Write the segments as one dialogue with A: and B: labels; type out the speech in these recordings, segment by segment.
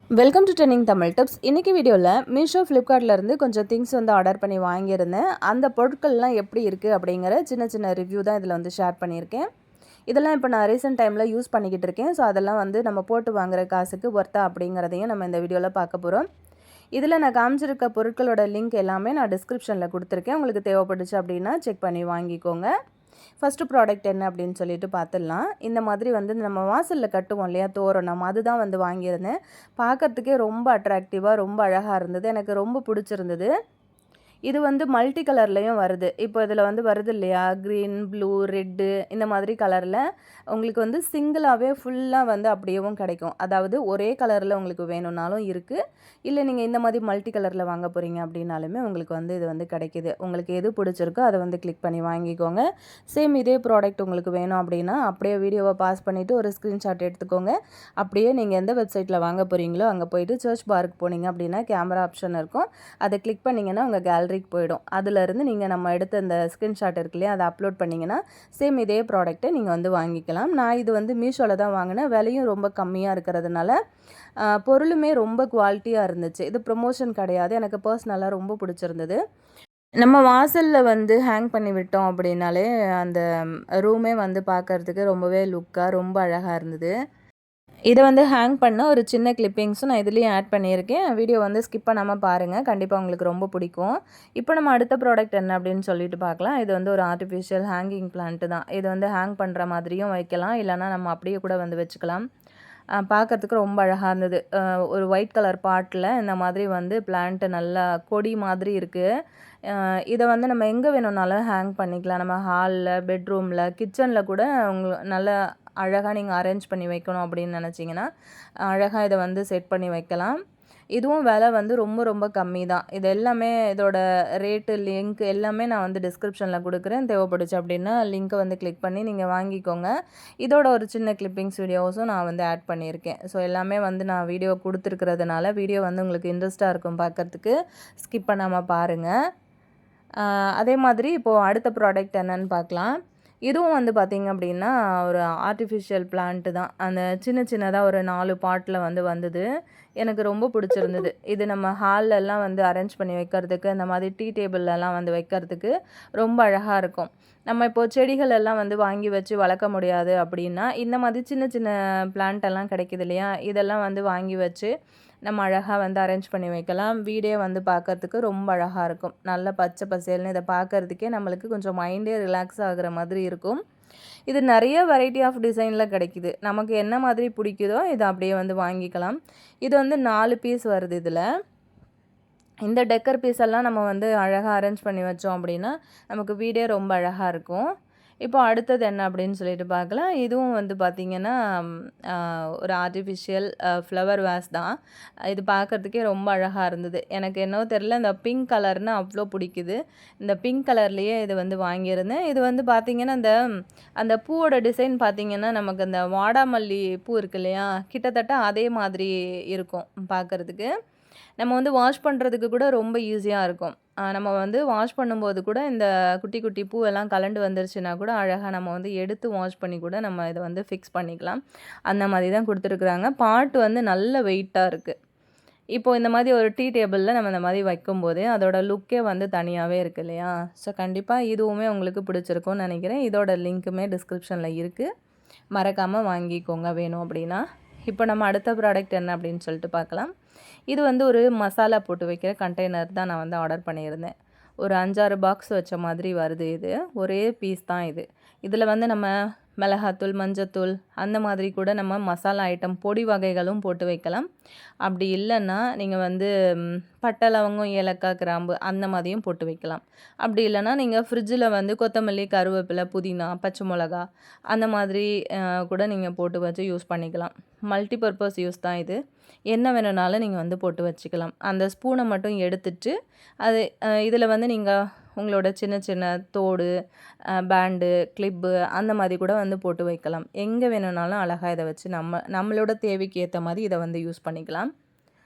A: Welcome to trending Tamil tips. இன்றைக்கி வீடியோவில் மீஷோ ஃப்ளிப்கார்ட்லேருந்து கொஞ்சம் திங்ஸ் வந்து ஆர்டர் பண்ணி வாங்கியிருந்தேன். அந்த பொருட்கள்லாம் எப்படி இருக்குது அப்படிங்கிற சின்ன சின்ன ரிவ்யூ தான் இதில் வந்து ஷேர் பண்ணியிருக்கேன். இதெல்லாம் இப்போ நான் ரீசெண்ட் டைமில் யூஸ் பண்ணிக்கிட்டு இருக்கேன். ஸோ அதெல்லாம் வந்து நம்ம போட்டு வாங்குற காசுக்கு ஒர்த்தா அப்படிங்கிறதையும் நம்ம இந்த வீடியோவில் பார்க்க போகிறோம். இதில் நான் காமிச்சிருக்க பொருட்களோட லிங்க் எல்லாமே நான் டிஸ்கிரிப்ஷனில் கொடுத்துருக்கேன். உங்களுக்கு தேவைப்பட்டுச்சு அப்படின்னா செக் பண்ணி வாங்கிக்கோங்க. ஃபஸ்ட்டு ப்ராடக்ட் என்ன அப்படின்னு சொல்லிட்டு பார்த்துடலாம். இந்த மாதிரி வந்து நம்ம வாசலில் கட்டுவோம் இல்லையா தோரணம், அதுதான் வந்து வாங்கியிருந்தேன். பார்க்கறதுக்கே ரொம்ப அட்ராக்டிவாக ரொம்ப அழகாக இருந்தது. எனக்கு ரொம்ப பிடிச்சிருந்தது. இது வந்து மல்டி கலர்லேயும் வருது. இப்போ இதில் வந்து வருது இல்லையா, க்ரீன், ப்ளூ, ரெட்டு இந்த மாதிரி கலரில் உங்களுக்கு வந்து சிங்கிளாகவே ஃபுல்லாக வந்து அப்படியேவும் கிடைக்கும். அதாவது ஒரே கலரில் உங்களுக்கு வேணும்னாலும் இருக்குது. இல்லை நீங்கள் இந்த மாதிரி மல்டி கலரில் வாங்க போகிறீங்க அப்படின்னாலுமே உங்களுக்கு வந்து இது வந்து கிடைக்கிது. உங்களுக்கு எது பிடிச்சிருக்கோ அதை வந்து கிளிக் பண்ணி வாங்கிக்கோங்க. சேம் இதே ப்ராடக்ட் உங்களுக்கு வேணும் அப்படின்னா அப்படியே வீடியோவை பாஸ் பண்ணிவிட்டு ஒரு ஸ்க்ரீன்ஷாட் எடுத்துக்கோங்க. அப்படியே நீங்கள் எந்த வெப்சைட்டில் வாங்க போகிறீங்களோ அங்கே போயிட்டு சர்ச் பாருக்கு போனீங்க அப்படின்னா கேமரா ஆப்ஷன் இருக்கும். அதை கிளிக் பண்ணிங்கன்னா உங்கள் கேலரிக்கு போயிடும். அதிலிருந்து நீங்கள் நம்ம எடுத்த இந்த ஸ்க்ரீன்ஷாட் இருக்கு இல்லையா, அதை அப்லோட் பண்ணிங்கன்னா சேம் இதே ப்ராடக்ட்டை நீங்கள் வந்து வாங்கிக்கலாம். நான் இது வந்து மீஷோவில் தான் வாங்கினேன். விலையும் ரொம்ப கம்மியாக இருக்கிறதுனால பொருளுமே ரொம்ப குவாலிட்டியாக இருந்துச்சு. இது ப்ரொமோஷன் கிடையாது. எனக்கு பர்சனலாக ரொம்ப பிடிச்சிருந்தது. நம்ம வாசலில் வந்து ஹேங் பண்ணி விட்டோம் அப்படின்னாலே அந்த ரூமே வந்து பார்க்கறதுக்கு ரொம்பவே லுக்காக ரொம்ப அழகாக இருந்தது. இதை வந்து ஹேங் பண்ண ஒரு சின்ன கிளிப்பிங்ஸும் நான் இதுலேயும் ஆட் பண்ணியிருக்கேன். வீடியோ வந்து ஸ்கிப் பண்ணாமல் பாருங்கள். கண்டிப்பாக உங்களுக்கு ரொம்ப பிடிக்கும். இப்போ நம்ம அடுத்த ப்ராடக்ட் என்ன அப்படின்னு சொல்லிட்டு பார்க்கலாம். இது வந்து ஒரு ஆர்டிஃபிஷியல் ஹேங்கிங் பிளான்ட்டு தான். இது வந்து ஹேங் பண்ணுற மாதிரியும் வைக்கலாம், இல்லைனா நம்ம அப்படியே கூட வந்து வச்சுக்கலாம். பார்க்கறதுக்கு ரொம்ப அழகாக இருந்தது. ஒரு ஒயிட் கலர் பாட்டில் இந்த மாதிரி வந்து பிளான்ட்டு நல்லா கொடி மாதிரி இருக்குது. இதை வந்து நம்ம எங்கே வேணும்னாலும் ஹேங் பண்ணிக்கலாம். நம்ம ஹாலில், பெட்ரூமில், கிச்சனில் கூட நல்லா அழகாக நீங்கள் அரேஞ்ச் பண்ணி வைக்கணும் அப்படின்னு நினச்சிங்கன்னா அழகாக இதை வந்து செட் பண்ணி வைக்கலாம். இதுவும் விலை வந்து ரொம்ப ரொம்ப கம்மி தான். இது எல்லாமே இதோட ரேட்டு, லிங்க் எல்லாமே நான் வந்து டிஸ்கிரிப்ஷனில் கொடுக்குறேன். தேவைப்படுச்சு அப்படின்னா லிங்க்கை வந்து கிளிக் பண்ணி நீங்கள் வாங்கிக்கோங்க. இதோட ஒரு சின்ன கிளிப்பிங்ஸ் வீடியோஸும் நான் வந்து ஆட் பண்ணியிருக்கேன். ஸோ எல்லாமே வந்து நான் வீடியோ கொடுத்துருக்கிறதுனால வீடியோ வந்து உங்களுக்கு இன்ட்ரெஸ்ட்டாக இருக்கும் பார்க்குறதுக்கு. ஸ்கிப் பண்ணாமல் பாருங்கள். அதே மாதிரி இப்போது அடுத்த ப்ராடக்ட் என்னன்னு பார்க்கலாம். இதுவும் வந்து பார்த்திங்க அப்படின்னா ஒரு ஆர்டிஃபிஷியல் பிளான்ட்டு தான். அந்த சின்ன சின்னதாக ஒரு 4 பாட்டில் வந்து வந்தது. எனக்கு ரொம்ப பிடிச்சிருந்தது. இது நம்ம ஹால்லலாம் வந்து அரேஞ்ச் பண்ணி வைக்கிறதுக்கு, இந்த மாதிரி டீ டேபிள்லலாம் வந்து வைக்கிறதுக்கு ரொம்ப அழகாக இருக்கும். நம்ம இப்போது செடிகள் எல்லாம் வந்து வாங்கி வச்சு வளர்க்க முடியாது அப்படின்னா இந்த மாதிரி சின்ன சின்ன பிளான்ட் எல்லாம் கிடைக்குது இல்லையா, இதெல்லாம் வந்து வாங்கி வச்சு நம்ம அழகாக வந்து அரேஞ்ச் பண்ணி வைக்கலாம். வீடே வந்து பார்க்கறதுக்கு ரொம்ப அழகாக இருக்கும். நல்ல பச்சை பசேல்னு இதை பார்க்கறதுக்கே நம்மளுக்கு கொஞ்சம் மைண்டே ரிலாக்ஸ் ஆகுற மாதிரி இருக்கும். இது நிறைய வெரைட்டி ஆஃப் டிசைனில் கிடைக்குது. நமக்கு என்ன மாதிரி பிடிக்குதோ இதை அப்படியே வந்து வாங்கிக்கலாம். இது வந்து 4 பீஸ் வருது இதில். இந்த டெக்கர் பீஸ் எல்லாம் நம்ம வந்து அழகாக அரேஞ்ச் பண்ணி வச்சோம் அப்படின்னா நமக்கு வீடே ரொம்ப அழகாக இருக்கும். இப்போ அடுத்தது என்ன அப்படின்னு சொல்லிட்டு பார்க்கலாம். இதுவும் வந்து பார்த்திங்கன்னா ஒரு ஆர்டிஃபிஷியல் ஃப்ளவர் வேஸ் தான். இது பார்க்குறதுக்கே ரொம்ப அழகாக இருந்தது. எனக்கு என்னவோ தெரில, இந்த பிங்க் கலர்னால் அவ்வளோ பிடிக்குது. இந்த பிங்க் கலர்லேயே இது வந்து வாங்கியிருந்தேன். இது வந்து பார்த்திங்கன்னா அந்த பூவோட டிசைன் பார்த்திங்கன்னா நமக்கு அந்த வாடாமல்லி பூ இருக்கு இல்லையா, கிட்டத்தட்ட அதே மாதிரி இருக்கும் பார்க்குறதுக்கு. நம்ம வந்து வாஷ் பண்ணுறதுக்கு கூட ரொம்ப ஈஸியாக இருக்கும். நம்ம வந்து வாஷ் பண்ணும்போது கூட இந்த குட்டி குட்டி பூவெல்லாம் கலண்டு வந்துருச்சுன்னா கூட அழகாக நம்ம வந்து எடுத்து வாஷ் பண்ணி கூட நம்ம இதை வந்து ஃபிக்ஸ் பண்ணிக்கலாம். அந்த மாதிரி தான் கொடுத்துருக்குறாங்க. பாட்டு வந்து நல்ல வெயிட்டாக இருக்குது. இப்போது இந்த மாதிரி ஒரு டீ டேபிளில் நம்ம இந்த மாதிரி வைக்கும்போது அதோட லுக்கே வந்து தனியாகவே இருக்குது இல்லையா. ஸோ கண்டிப்பாக இதுவுமே உங்களுக்கு பிடிச்சிருக்கும்னு நினைக்கிறேன். இதோட லிங்க்குமே டிஸ்கிரிப்ஷனில் இருக்குது. மறக்காமல் வாங்கிக்கோங்க வேணும் அப்படின்னா. இப்போ நம்ம அடுத்த ப்ராடக்ட் என்ன அப்படின்னு சொல்லிட்டு பார்க்கலாம். இது வந்து ஒரு மசாலா போட்டு வைக்கிற கண்டெய்னர் தான் நான் வந்து ஆர்டர் பண்ணியிருந்தேன். ஒரு 5, 6 பாக்ஸ் வச்ச மாதிரி வருது இது. ஒரே பீஸ் தான் இது. இதில் வந்து நம்ம மிளகாத்தூள், மஞ்சத்தூள் அந்த மாதிரி கூட நம்ம மசாலா ஐட்டம் பொடி வகைகளும் போட்டு வைக்கலாம். அப்படி இல்லைன்னா நீங்கள் வந்து பட்டை, லவங்கம், ஏலக்காய், கிராம்பு அந்த மாதிரியும் போட்டு வைக்கலாம். அப்படி இல்லைன்னா நீங்கள் ஃப்ரிட்ஜில் வந்து கொத்தமல்லி, கருவேப்பிலை, புதினா, பச்சை மிளகா அந்த மாதிரி கூட நீங்கள் போட்டு வச்சு யூஸ் பண்ணிக்கலாம். மல்டி பர்பஸ் யூஸ் தான் இது. என்ன வேணும்னாலும் நீங்கள் வந்து போட்டு வச்சுக்கலாம். அந்த ஸ்பூனை மட்டும் எடுத்துட்டு அது இதில் வந்து நீங்கள் உங்களோட சின்ன சின்ன தோடு, பேண்டு, கிளிப்பு அந்த மாதிரி கூட வந்து போட்டு வைக்கலாம். எங்கே வேணும்னாலும் அழகாக இதை வச்சு நம்மளோட தேவைக்கு ஏற்ற மாதிரி இதை வந்து யூஸ் பண்ணிக்கலாம்.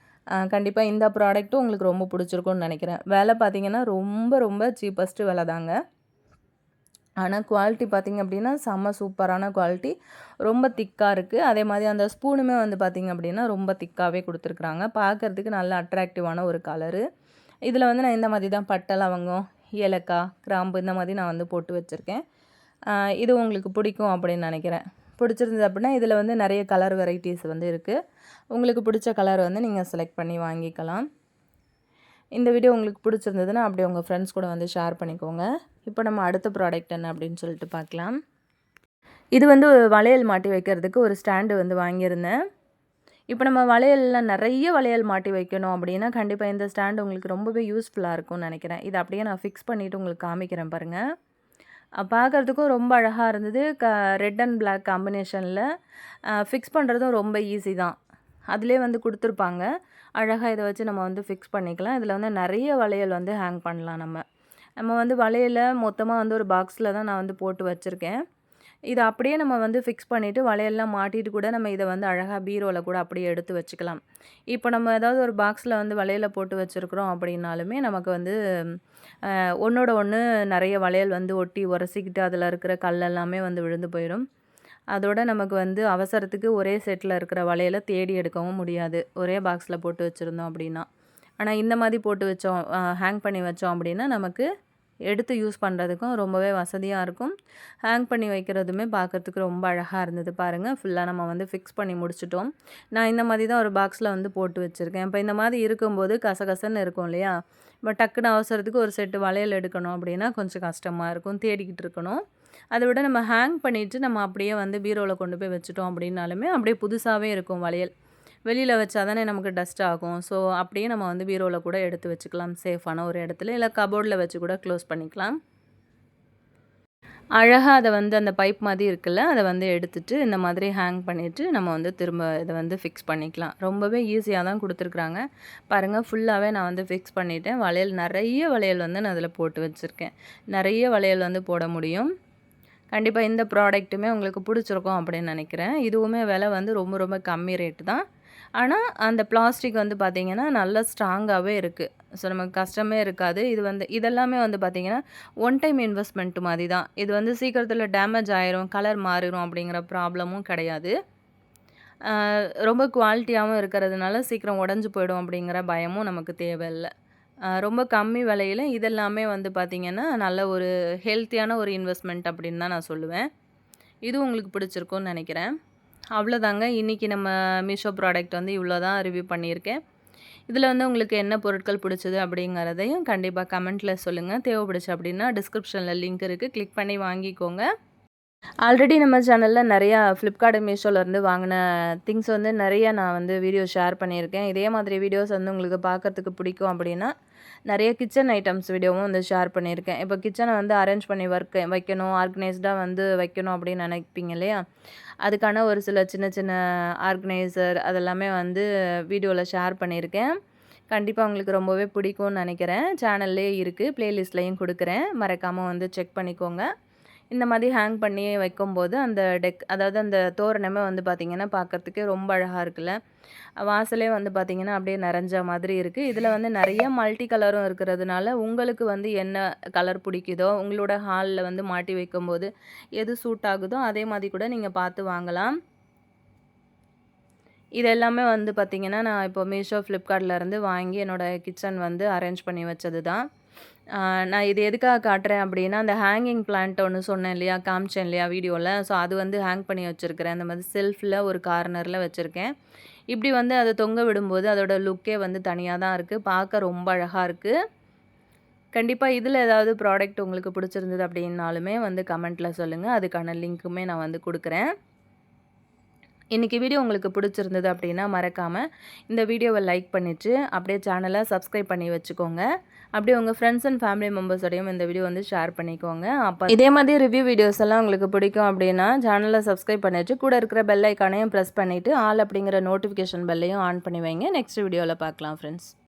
A: கண்டிப்பாக இந்த ப்ராடக்ட்டும் உங்களுக்கு ரொம்ப பிடிச்சிருக்கும்னு நினைக்கிறேன். விலை பார்த்திங்கன்னா ரொம்ப ரொம்ப சீப்பஸ்ட்டு விலை தாங்க. ஆனால் குவாலிட்டி பார்த்திங்க அப்படின்னா செம்ம சூப்பரான குவாலிட்டி, ரொம்ப திக்காக இருக்குது. அதே மாதிரி அந்த ஸ்பூனுமே வந்து பார்த்திங்க அப்படின்னா ரொம்ப திக்காகவே கொடுத்துருக்குறாங்க. பார்க்குறதுக்கு நல்ல அட்ராக்டிவான ஒரு கலரு. இதில் வந்து நான் இந்த மாதிரி தான் பட்டை, லவங்கம், ஏலக்காய், கிராம்பு இந்த மாதிரி நான் வந்து போட்டு வச்சுருக்கேன். இது உங்களுக்கு பிடிக்கும் அப்படின்னு நினைக்கிறேன். பிடிச்சிருந்தது அப்படின்னா இதில் வந்து நிறைய கலர் வெரைட்டிஸ் வந்து இருக்குது. உங்களுக்கு பிடிச்ச கலர் வந்து நீங்கள் செலக்ட் பண்ணி வாங்கிக்கலாம். இந்த வீடியோ உங்களுக்கு பிடிச்சிருந்ததுன்னா அப்படியே உங்கள் ஃப்ரெண்ட்ஸ் கூட வந்து ஷேர் பண்ணிக்கோங்க. இப்போ நம்ம அடுத்த ப்ராடக்ட் என்ன அப்படின்னு சொல்லிட்டு பார்க்கலாம். இது வந்து வளையல் மாட்டி வைக்கிறதுக்கு ஒரு ஸ்டாண்டு வந்து வாங்கியிருந்தேன். இப்போ நம்ம வளையலில் நிறைய வளையல் மாட்டி வைக்கணும் அப்படின்னா கண்டிப்பாக இந்த ஸ்டாண்டு உங்களுக்கு ரொம்பவே யூஸ்ஃபுல்லாக இருக்கும்னு நினைக்கிறேன். இதை அப்படியே நான் ஃபிக்ஸ் பண்ணிவிட்டு உங்களுக்கு காமிக்கிறேன் பாருங்கள். பார்க்குறதுக்கும் ரொம்ப அழகாக இருந்தது. ரெட் அண்ட் பிளாக் காம்பினேஷனில் ஃபிக்ஸ் பண்ணுறதும் ரொம்ப ஈஸி தான். அதிலே வந்து கொடுத்துருப்பாங்க. அழகாக இதை வச்சு நம்ம வந்து ஃபிக்ஸ் பண்ணிக்கலாம். இதில் வந்து நிறைய வளையல் வந்து ஹேங் பண்ணலாம். நம்ம வந்து வளையலை மொத்தமாக வந்து ஒரு பாக்ஸில் தான் நான் வந்து போட்டு வச்சுருக்கேன். இதை அப்படியே நம்ம வந்து ஃபிக்ஸ் பண்ணிவிட்டு வளையல்லாம் மாட்டிட்டு கூட நம்ம இதை வந்து அழகாக பீரோவில் கூட அப்படியே எடுத்து வச்சுக்கலாம். இப்போ நம்ம ஏதாவது ஒரு பாக்ஸில் வந்து வளையலை போட்டு வச்சுருக்குறோம் அப்படின்னாலுமே நமக்கு வந்து ஒன்றோட ஒன்று நிறைய வளையல் வந்து ஒட்டி உரசிக்கிட்டு அதில் இருக்கிற கல் எல்லாமே வந்து விழுந்து போயிடும். அதோட நமக்கு வந்து அவசரத்துக்கு ஒரே செட்டில் இருக்கிற வளையலை தேடி எடுக்கவும் முடியாது, ஒரே பாக்ஸில் போட்டு வச்சுருந்தோம் அப்படின்னா. ஆனால் இந்த மாதிரி போட்டு வச்சோம், ஹேங் பண்ணி வச்சோம் அப்படின்னா நமக்கு எடுத்து யூஸ் பண்ணுறதுக்கும் ரொம்பவே வசதியாக இருக்கும். ஹேங் பண்ணி வைக்கிறதுமே பார்க்குறதுக்கு ரொம்ப அழகாக இருந்தது. பாருங்கள், ஃபுல்லாக நம்ம வந்து ஃபிக்ஸ் பண்ணி முடிச்சிட்டோம். நான் இந்த மாதிரி தான் ஒரு பாக்ஸில் வந்து போட்டு வச்சுருக்கேன். இப்போ இந்த மாதிரி இருக்கும்போது கசகசன்னு இருக்கும் இல்லையா? இப்போ டக்குன்னு அவசரத்துக்கு ஒரு செட்டு வளையல் எடுக்கணும் அப்படின்னா கொஞ்சம் கஷ்டமாக இருக்கும், தேடிக்கிட்டு இருக்கணும். அதை விட நம்ம ஹேங் பண்ணிவிட்டு நம்ம அப்படியே வந்து பீரோவில் கொண்டு போய் வச்சுட்டோம் அப்படின்னாலுமே அப்படியே புதுசாகவே இருக்கும் வளையல். வெளியில் வச்சா தானே நமக்கு டஸ்ட் ஆகும். ஸோ அப்படியே நம்ம வந்து பீரோவில் கூட எடுத்து வச்சுக்கலாம், சேஃபான ஒரு இடத்துல. இல்லை கபோர்டில் வச்சு கூட க்ளோஸ் பண்ணிக்கலாம். அழகாக அதை வந்து அந்த பைப் மாதிரி இருக்குல்ல, அதை வந்து எடுத்துகிட்டு இந்த மாதிரி ஹேங் பண்ணிவிட்டு நம்ம வந்து திரும்ப இதை வந்து ஃபிக்ஸ் பண்ணிக்கலாம். ரொம்பவே ஈஸியாக தான் கொடுத்துருக்குறாங்க. பாருங்கள், ஃபுல்லாகவே நான் வந்து ஃபிக்ஸ் பண்ணிவிட்டேன். வளையல் நிறைய வளையல் வந்து நான் அதில் போட்டு வச்சுருக்கேன். நிறைய வளையல் வந்து போட முடியும். கண்டிப்பாக இந்த ப்ராடக்ட்டுமே உங்களுக்கு பிடிச்சிருக்கும் அப்படின்னு நினைக்கிறேன். இதுவுமே விலை வந்து ரொம்ப ரொம்ப கம்மி ரேட்டு தான். ஆனால் அந்த பிளாஸ்டிக் வந்து பார்த்திங்கன்னா நல்லா ஸ்ட்ராங்காகவே இருக்குது. ஸோ நமக்கு கஷ்டமே இருக்காது. இது வந்து இதெல்லாமே வந்து பார்த்திங்கன்னா ஒன் டைம் இன்வெஸ்ட்மெண்ட் மாதிரி தான். இது வந்து சீக்கிரத்தில் டேமேஜ் ஆயிரும், கலர் மாறிடும் அப்படிங்கிற ப்ராப்ளமும் கிடையாது. ரொம்ப குவாலிட்டியாகவும் இருக்கிறதுனால சீக்கிரம் உடஞ்சி போயிடும் அப்படிங்கிற பயமும் நமக்கு தேவையில்லை. ரொம்ப கம்மி விலையில் இதெல்லாமே வந்து பார்த்திங்கன்னா நல்ல ஒரு ஹெல்த்தியான ஒரு இன்வெஸ்ட்மெண்ட் அப்படின்னு தான் நான் சொல்லுவேன். இது உங்களுக்கு பிடிச்சிருக்கும்னு நினைக்கிறேன். அவ்வளோதாங்க, இன்றைக்கி நம்ம மீஷோ ப்ராடக்ட் வந்து இவ்வளோ தான் ரிவ்யூ பண்ணியிருக்கேன். இதில் வந்து உங்களுக்கு என்ன பொருட்கள் பிடிச்சது அப்படிங்கிறதையும் கண்டிப்பாக கமெண்ட்டில் சொல்லுங்கள். தேவைப்படுச்சு அப்படின்னா டிஸ்கிரிப்ஷனில் லிங்க் இருக்குது, கிளிக் பண்ணி வாங்கிக்கோங்க. ஆல்ரெடி நம்ம சேனலில் நிறையா ஃப்ளிப்கார்ட், மீஷோலேருந்து வாங்கின திங்ஸ் வந்து நிறையா நான் வந்து வீடியோ ஷேர் பண்ணியிருக்கேன். இதே மாதிரி வீடியோஸ் வந்து உங்களுக்கு பார்க்கறதுக்கு பிடிக்கும் அப்படின்னா நிறைய கிச்சன் ஐட்டம்ஸ் வீடியோவும் வந்து ஷேர் பண்ணியிருக்கேன். இப்போ கிச்சனை வந்து அரேஞ்ச் பண்ணி வைக்கணும், ஆர்கனைஸ்டாக வந்து வைக்கணும் அப்படின்னு நினைப்பீங்க இல்லையா? அதுக்கான ஒரு சில சின்ன சின்ன ஆர்கனைசர் அதெல்லாமே வந்து வீடியோவில் ஷேர் பண்ணியிருக்கேன். கண்டிப்பாக உங்களுக்கு ரொம்பவே பிடிக்கும்னு நினைக்கிறேன். சேனல்லே இருக்குது, ப்ளேலிஸ்ட்லேயும் கொடுக்குறேன், மறக்காமல் வந்து செக் பண்ணிக்கோங்க. இந்த மாதிரி ஹேங் பண்ணி வைக்கும்போது அந்த அதாவது அந்த தோரணமே வந்து பார்த்திங்கன்னா பார்க்குறதுக்கே ரொம்ப அழகாக இருக்குல்ல. வாசலே வந்து பார்த்திங்கன்னா அப்படியே நிறைஞ்ச மாதிரி இருக்குது. இதில் வந்து நிறைய மல்டி கலரும் இருக்கிறதுனால உங்களுக்கு வந்து என்ன கலர் பிடிக்குதோ, உங்களோட ஹாலில் வந்து மாட்டி வைக்கும்போது எது சூட் ஆகுதோ அதே மாதிரி கூட நீங்கள் பார்த்து வாங்கலாம். இது எல்லாமே வந்து பார்த்திங்கன்னா நான் இப்போ மீஷோ, ஃப்ளிப்கார்ட்லேருந்து வாங்கி என்னோடய கிச்சன் வந்து அரேஞ்ச் பண்ணி வச்சது தான். நான் இது எதுக்காக காட்டுறேன் அப்படின்னா, அந்த ஹேங்கிங் பிளான்ட் ஒன்று சொன்னேன் இல்லையா, காமிச்சேன் இல்லையா வீடியோவில். ஸோ அது வந்து ஹேங் பண்ணி வச்சுருக்கிறேன். அந்த மாதிரி செல்ஃபில் ஒரு கார்னரில் வச்சுருக்கேன். இப்படி வந்து அதை தொங்க விடும்போது அதோட லுக்கே வந்து தனியாக தான் இருக்குது, பார்க்க ரொம்ப அழகாக இருக்குது. கண்டிப்பாக இதில் ஏதாவது ப்ராடக்ட் உங்களுக்கு பிடிச்சிருந்தது அப்படின்னாலுமே வந்து கமெண்ட்டில் சொல்லுங்கள். அதுக்கான லிங்க்குமே நான் வந்து கொடுக்குறேன். இன்றைக்கி வீடியோ உங்களுக்கு பிடிச்சிருந்தது அப்படின்னா மறக்காமல் இந்த வீடியோவை லைக் பண்ணிவிட்டு அப்படியே சேனலை சப்ஸ்கிரைப் பண்ணி வச்சுக்கோங்க. அப்படியே உங்கள் ஃப்ரெண்ட்ஸ் அண்ட் ஃபேமிலி மெம்பர்ஸோடையும் இந்த வீடியோ வந்து ஷேர் பண்ணிக்கோங்க. அப்போ இதே மாதிரி ரிவ்யூ வீடியோஸ் எல்லாம் உங்களுக்கு பிடிக்கும் அப்படின்னா சேனலை சப்ஸ்கிரைப் பண்ணிவிட்டு கூட இருக்கிற பெல் ஐக்கானையும் ப்ரெஸ் பண்ணிவிட்டு ஆல் அப்படிங்கிற நோட்டிஃபிகேஷன் பெல்லையும் ஆன் பண்ணி வைங்க. நெக்ஸ்ட் வீடியோவில் பார்க்கலாம் ஃப்ரெண்ட்ஸ்.